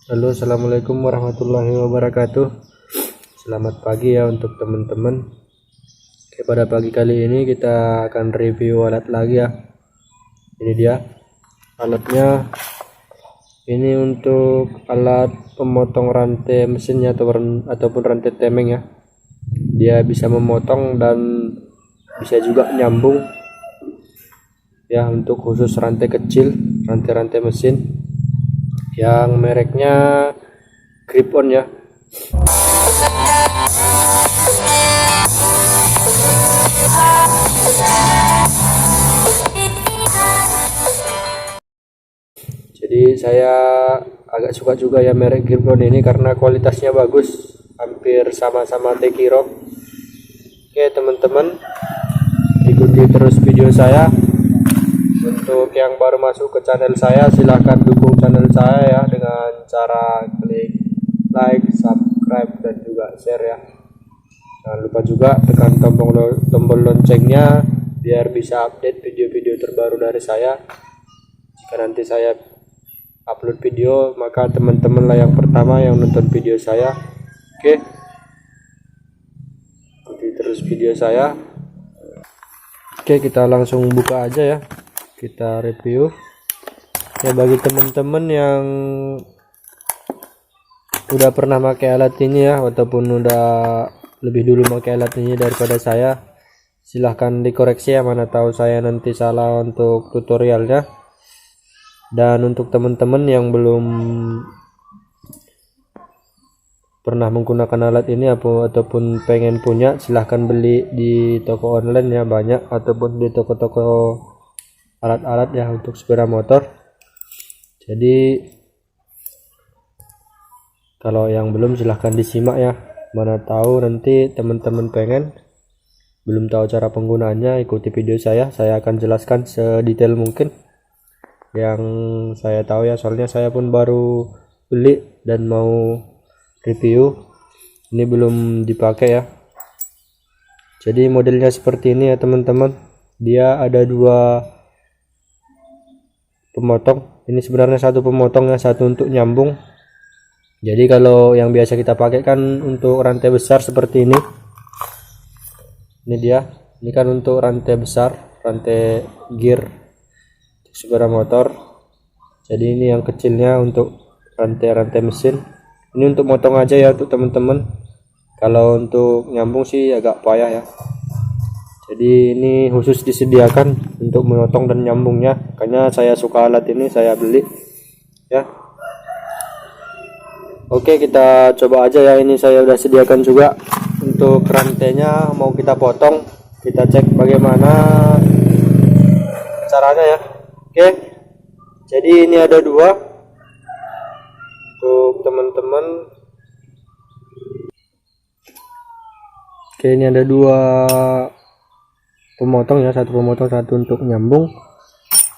Halo, assalamualaikum warahmatullahi wabarakatuh. Selamat pagi ya untuk teman-teman. Oke, pada pagi kali ini kita akan review alat lagi ya. Ini dia alatnya. Ini untuk alat pemotong rantai mesinnya ataupun rantai temeng ya. Dia bisa memotong dan bisa juga nyambung ya, untuk khusus rantai kecil, rantai-rantai mesin yang mereknya Grip-On ya. Jadi saya agak suka juga ya merek Grip-On ini karena kualitasnya bagus, hampir sama-sama Tekiro. Oke teman-teman, ikuti terus video saya. Untuk yang baru masuk ke channel saya, silahkan dukung channel saya ya dengan cara klik like, subscribe, dan juga share ya. Jangan lupa juga tekan tombol loncengnya biar bisa update video-video terbaru dari saya. Jika nanti saya upload video, maka teman-teman lah yang pertama yang nonton video saya. Oke, ikuti terus video saya. Oke, kita langsung buka aja ya, kita review ya. Bagi teman-teman yang udah pernah pakai alat ini ya, ataupun udah lebih dulu pakai alat ini daripada saya, silahkan dikoreksi ya, mana tahu saya nanti salah untuk tutorialnya. Dan untuk teman-teman yang belum pernah menggunakan alat ini ataupun pengen punya, silahkan beli di toko online ya, banyak, ataupun di toko-toko alat-alat ya untuk sepeda motor. Jadi kalau yang belum silahkan disimak ya, mana tahu nanti teman-teman pengen, belum tahu cara penggunaannya, ikuti video saya akan jelaskan sedetail mungkin yang saya tahu ya, soalnya saya pun baru beli dan mau review, ini belum dipakai ya. Jadi modelnya seperti ini ya teman-teman, dia ada dua pemotong. Ini sebenarnya satu pemotong ya, satu untuk nyambung. Jadi kalau yang biasa kita pakai kan untuk rantai besar seperti ini. Ini dia, ini kan untuk rantai besar, rantai gear sepeda motor. Jadi ini yang kecilnya untuk rantai-rantai mesin. Ini untuk motong aja ya untuk teman-teman. Kalau untuk nyambung sih agak payah ya. Jadi ini khusus disediakan untuk memotong dan nyambungnya. Makanya saya suka alat ini, saya beli ya. Oke, kita coba aja ya. Ini saya udah sediakan juga untuk rantainya, mau kita potong. Kita cek bagaimana caranya ya. Oke, jadi ini ada dua untuk teman-teman. Oke, ini ada dua pemotong ya, satu pemotong, satu untuk nyambung.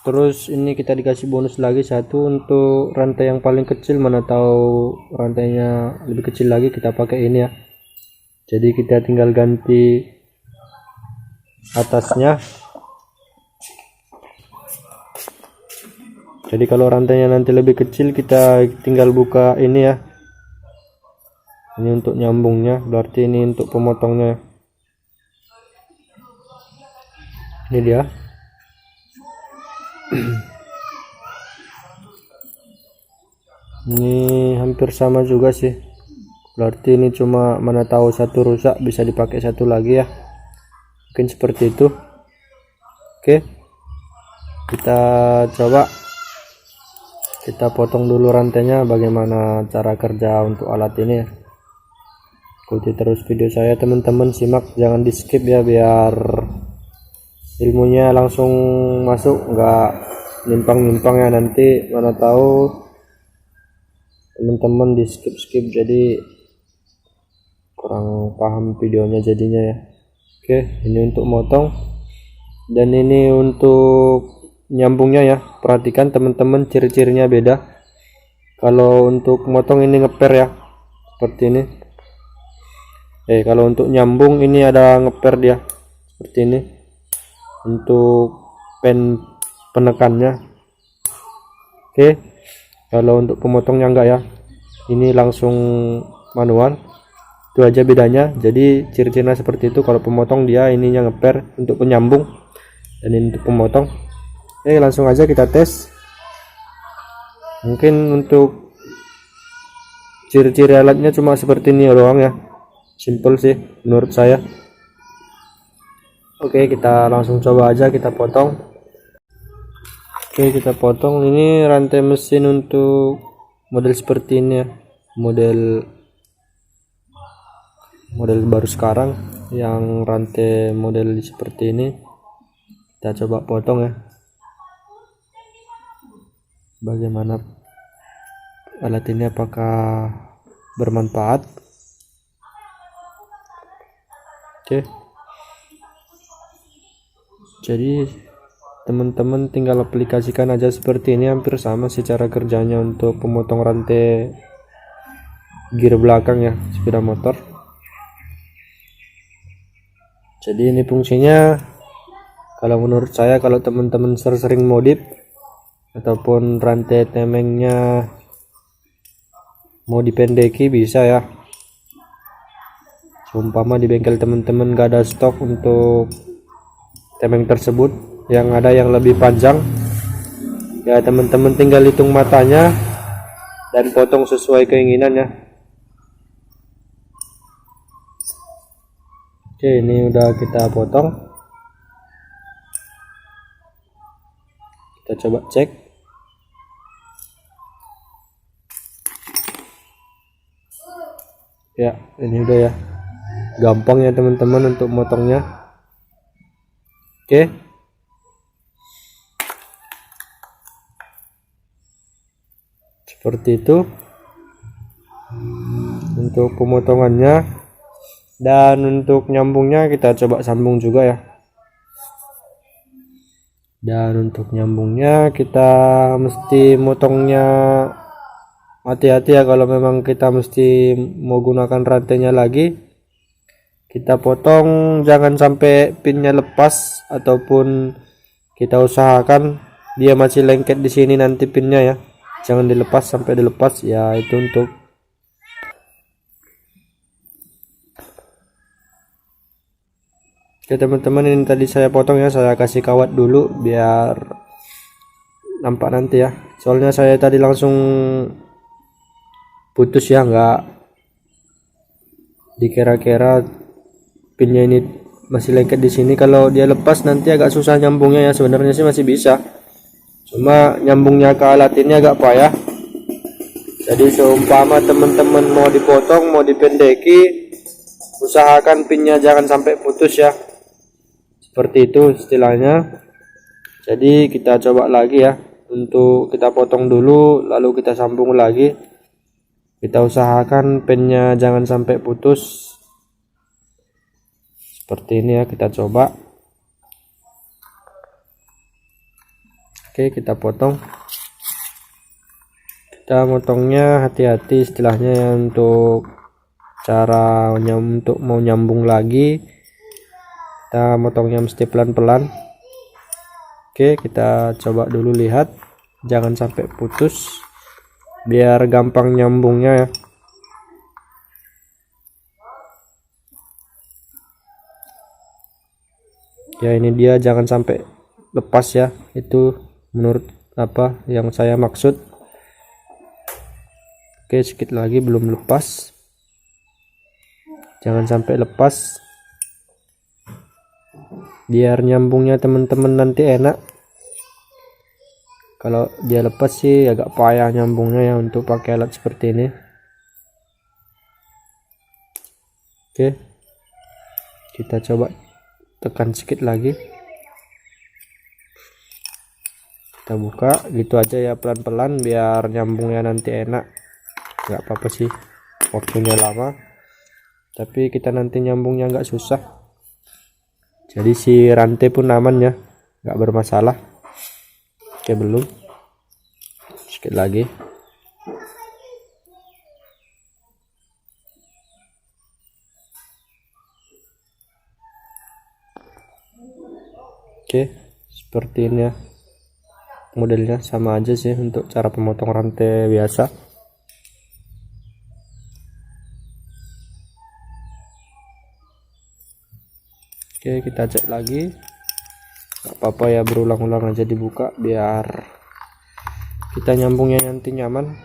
Terus ini kita dikasih bonus lagi satu untuk rantai yang paling kecil, mana tahu rantainya lebih kecil lagi, kita pakai ini ya. Jadi kita tinggal ganti atasnya. Jadi kalau rantainya nanti lebih kecil, kita tinggal buka ini ya. Ini untuk nyambungnya, berarti ini untuk pemotongnya. Ini dia. Ini hampir sama juga sih, berarti ini cuma mana tahu satu rusak, bisa dipakai satu lagi ya, mungkin seperti itu. Oke, kita coba kita potong dulu rantainya, bagaimana cara kerja untuk alat ini. Ikuti terus video saya teman-teman, simak, jangan di skip ya, biar ilmunya langsung masuk, nggak nyimpang-nyimpang ya, nanti mana tahu teman-teman di skip jadi kurang paham videonya jadinya ya. Oke, ini untuk motong dan ini untuk nyambungnya ya. Perhatikan teman-teman, ciri-cirinya beda. Kalau untuk motong ini ngeper ya, seperti ini. Kalau untuk nyambung ini ada ngeper dia, seperti ini. Untuk penekannya. Oke, kalau untuk pemotongnya enggak ya. ini langsung manual. Itu aja bedanya. Jadi ciri-cirinya seperti itu. Kalau pemotong dia ininya ngeper untuk penyambung, dan ini untuk pemotong. Oke, langsung aja kita tes. Mungkin untuk ciri-ciri alatnya cuma seperti ini doang ya, simple sih menurut saya. Oke, kita langsung coba aja kita potong. Oke, kita potong. Ini rantai mesin untuk model seperti ini ya, model baru sekarang yang rantai model seperti ini. Kita coba potong ya, bagaimana alat ini, apakah bermanfaat. Oke, jadi teman-teman tinggal aplikasikan aja seperti ini, hampir sama sih cara kerjanya untuk pemotong rantai gear belakang ya, sepeda motor. Jadi ini fungsinya, kalau menurut saya, kalau teman-teman sering modif ataupun rantai temengnya mau dipendeki, bisa ya. Seumpama di bengkel teman-teman gak ada stok untuk temeng tersebut, yang ada yang lebih panjang ya, teman-teman tinggal hitung matanya dan potong sesuai keinginan ya. Oke, ini udah kita potong. Kita coba cek. Ya, ini udah ya. Gampang ya teman-teman untuk motongnya. Oke. Seperti itu untuk pemotongannya. Dan untuk nyambungnya kita coba sambung juga ya. Dan untuk nyambungnya kita mesti motongnya hati-hati ya. Kalau memang kita mesti mau gunakan rantainya lagi, kita potong jangan sampai pinnya lepas, ataupun kita usahakan dia masih lengket di sini nanti pinnya ya. Jangan dilepas sampai dilepas ya, itu untuk oke teman-teman, ini tadi saya potong ya, saya kasih kawat dulu biar nampak nanti ya. Soalnya saya tadi langsung putus ya, nggak dikira-kira pinnya ini masih lengket di sini. Kalau dia lepas nanti agak susah nyambungnya ya. Sebenarnya sih masih bisa, cuma nyambungnya ke alat ini agak payah. Jadi seumpama teman-teman mau dipotong, mau dipendeki, usahakan pinnya jangan sampai putus ya. Seperti itu istilahnya. Jadi kita coba lagi ya, untuk kita potong dulu lalu kita sambung lagi. Kita usahakan pinnya jangan sampai putus. Seperti ini ya, kita coba. Oke, kita potong. Kita motongnya hati-hati istilahnya ya, untuk cara untuk mau nyambung lagi kita motongnya mesti pelan-pelan. Oke, kita coba dulu, lihat jangan sampai putus biar gampang nyambungnya ya. Ya ini dia, jangan sampai lepas ya, itu menurut apa yang saya maksud. Oke, sedikit lagi, belum lepas, jangan sampai lepas biar nyambungnya teman-teman nanti enak. Kalau dia lepas sih agak payah nyambungnya ya untuk pakai alat seperti ini. Oke, kita coba tekan sedikit lagi, kita buka gitu aja ya, pelan-pelan biar nyambungnya nanti enak. Nggak apa-apa sih waktunya lama, tapi kita nanti nyambungnya nggak susah. Jadi si rantai pun aman ya, nggak bermasalah. Oke, belum, sedikit lagi. Oke, seperti ini ya modelnya, sama aja sih untuk cara pemotong rantai biasa. Oke, kita cek lagi. Gak apa-apa ya, berulang-ulang aja dibuka biar kita nyambungnya nanti nyaman.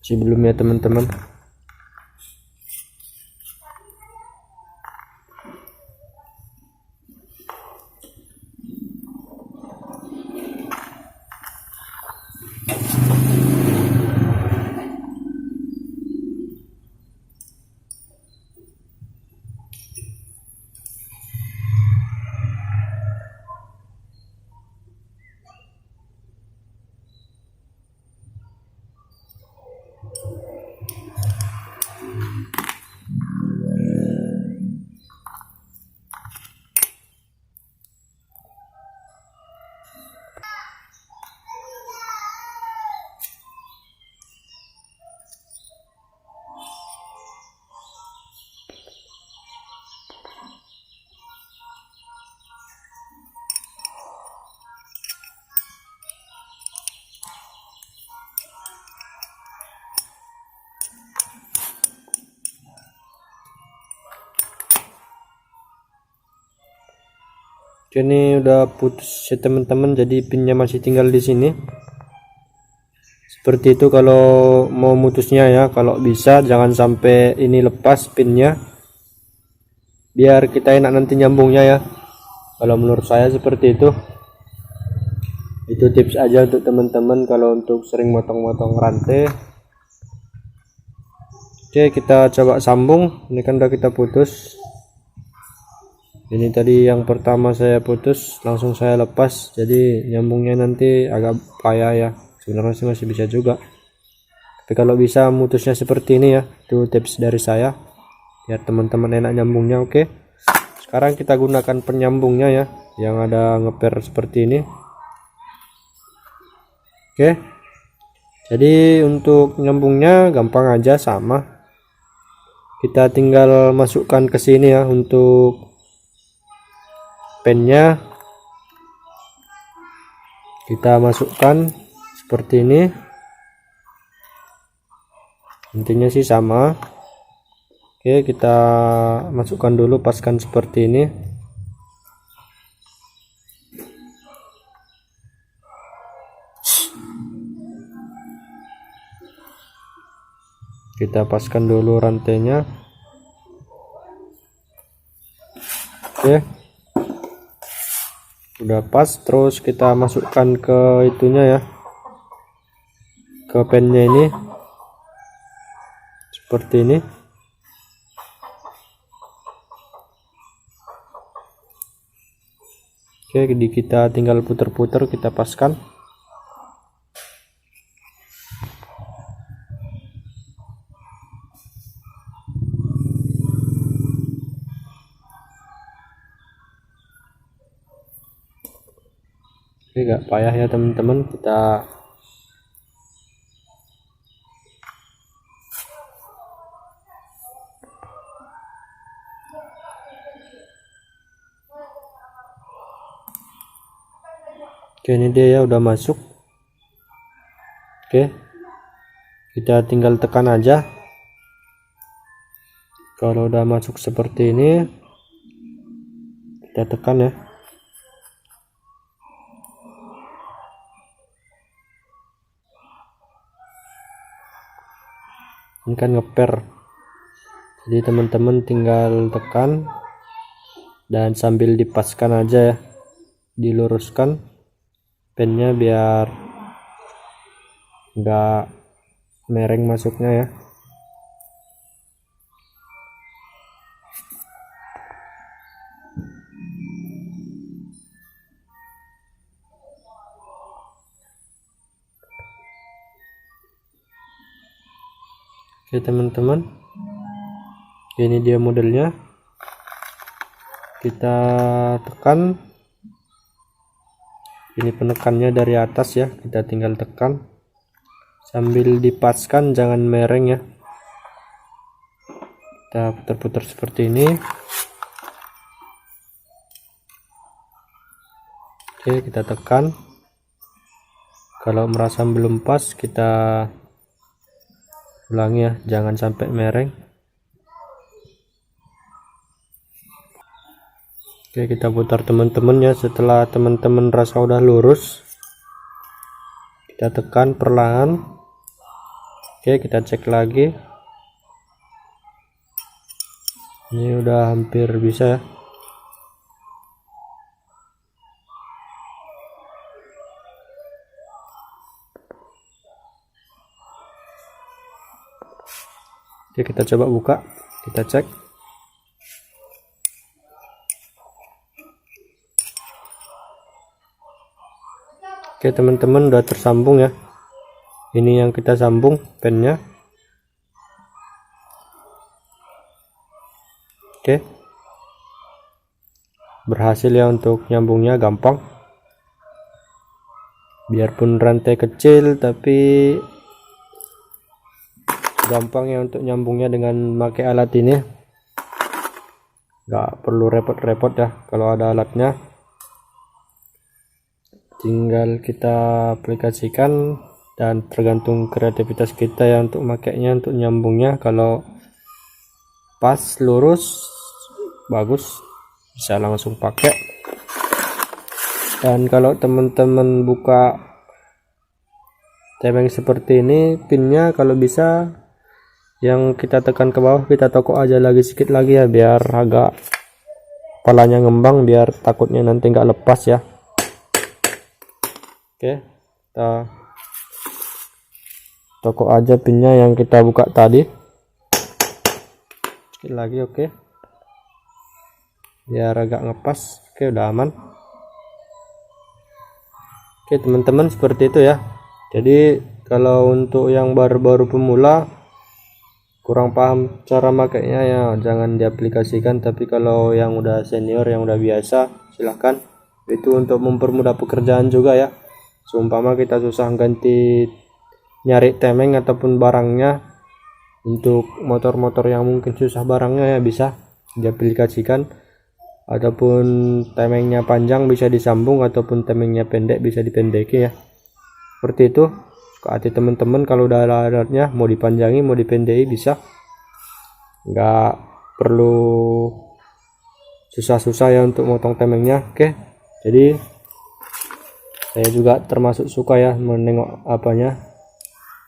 Sebelumnya teman-teman, ini udah putus ya teman-teman, jadi pinnya masih tinggal di sini. Seperti itu kalau mau mutusnya ya. Kalau bisa jangan sampai ini lepas pinnya, biar kita enak nanti nyambungnya ya. Kalau menurut saya seperti itu. Itu tips aja untuk teman-teman kalau untuk sering motong-motong rantai. Oke, kita coba sambung. Ini kan udah kita putus. Ini tadi yang pertama saya putus, langsung saya lepas, jadi nyambungnya nanti agak payah ya. Sebenarnya sih masih bisa juga, tapi kalau bisa mutusnya seperti ini ya. Itu tips dari saya biar teman-teman enak nyambungnya. Oke, sekarang kita gunakan penyambungnya ya, yang ada ngeper seperti ini. Oke, jadi untuk nyambungnya gampang aja, sama. Kita tinggal masukkan ke sini ya untuk pennya, kita masukkan seperti ini. Intinya sih sama. Oke, kita masukkan dulu, paskan seperti ini. Kita paskan dulu rantainya. Oke, udah pas. Terus kita masukkan ke itunya ya, ke pennya ini seperti ini. Oke, jadi kita tinggal putar-putar, kita paskan. Oke, gak payah ya teman-teman. Kita Oke, ini dia ya, udah masuk. Oke, kita tinggal tekan aja. Kalau udah masuk seperti ini, kita tekan ya. Ini kan ngeper, jadi teman-teman tinggal tekan dan sambil dipaskan aja ya, diluruskan pennya biar enggak mereng masuknya ya. Oke teman-teman, ini dia modelnya. Kita tekan, ini penekannya dari atas ya, kita tinggal tekan sambil dipaskan, jangan mereng ya. Kita putar-putar seperti ini. Oke, kita tekan Kalau merasa belum pas kita ulangi ya, jangan sampai mereng. Oke, kita putar teman-teman ya. Setelah teman-teman rasa udah lurus, kita tekan perlahan. Oke, kita cek lagi. Ini udah hampir bisa ya. Oke, kita coba buka, kita cek. Oke teman-teman, udah tersambung ya. Ini yang kita sambung pennya. Oke, berhasil ya untuk nyambungnya, gampang. Biarpun rantai kecil tapi gampang ya untuk nyambungnya dengan pakai alat ini. Nggak perlu repot-repot ya kalau ada alatnya. Tinggal kita aplikasikan dan tergantung kreativitas kita ya untuk makainya, untuk nyambungnya. Kalau pas lurus bagus, bisa langsung pakai. Dan kalau teman-teman buka temeng seperti ini, pinnya kalau bisa yang kita tekan ke bawah kita tokok aja lagi sedikit lagi ya, biar agak kepalanya ngembang, biar takutnya nanti nggak lepas ya. Oke, kita tokok aja pinnya yang kita buka tadi sedikit lagi. Oke, biar agak ngepas. Oke, udah aman. Oke teman-teman, seperti itu ya. Jadi kalau untuk yang baru-baru pemula kurang paham cara makainya ya jangan diaplikasikan. Tapi kalau yang udah senior, yang udah biasa, silahkan. Itu untuk mempermudah pekerjaan juga ya. Seumpama kita susah ganti nyari temeng ataupun barangnya, untuk motor-motor yang mungkin susah barangnya ya bisa diaplikasikan. Ataupun temengnya panjang bisa disambung, ataupun temengnya pendek bisa dipendeki ya. Seperti itu. Suka hati teman-teman, kalau udah ada alatnya mau dipanjangi mau dipendeki bisa. Nggak perlu susah-susah ya untuk motong temengnya. Oke, jadi saya juga termasuk suka ya menengok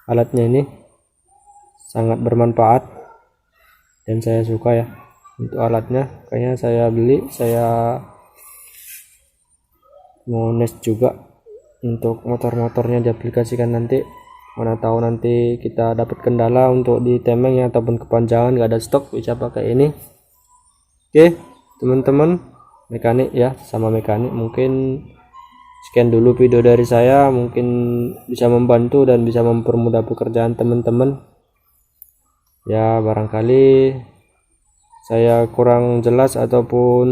alatnya ini, sangat bermanfaat dan saya suka ya untuk alatnya. Kayaknya saya beli, saya mau nest juga untuk motor-motornya diaplikasikan nanti. Mana tahu nanti kita dapat kendala untuk di temeng ya, ataupun kepanjangan nggak ada stok, bisa pakai ini. Oke teman-teman, mekanik ya, sama mekanik. Mungkin sekian dulu video dari saya, mungkin bisa membantu dan bisa mempermudah pekerjaan teman-teman ya. Barangkali saya kurang jelas ataupun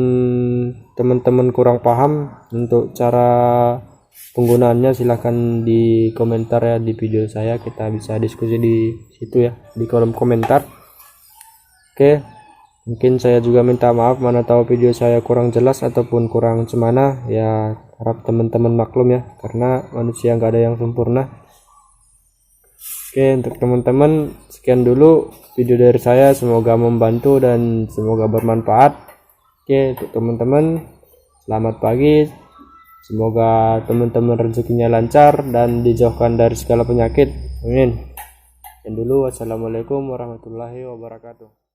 teman-teman kurang paham untuk cara penggunaannya, silahkan di komentar ya di video saya, kita bisa diskusi di situ ya, di kolom komentar. Oke, mungkin saya juga minta maaf mana tahu video saya kurang jelas ataupun kurang cemana ya, harap teman-teman maklum ya, karena manusia nggak ada yang sempurna. Oke, untuk teman-teman sekian dulu video dari saya, semoga membantu dan semoga bermanfaat. Oke, untuk teman-teman selamat pagi, semoga teman-teman rezekinya lancar dan dijauhkan dari segala penyakit, amin. Dan dulu, wassalamualaikum warahmatullahi wabarakatuh.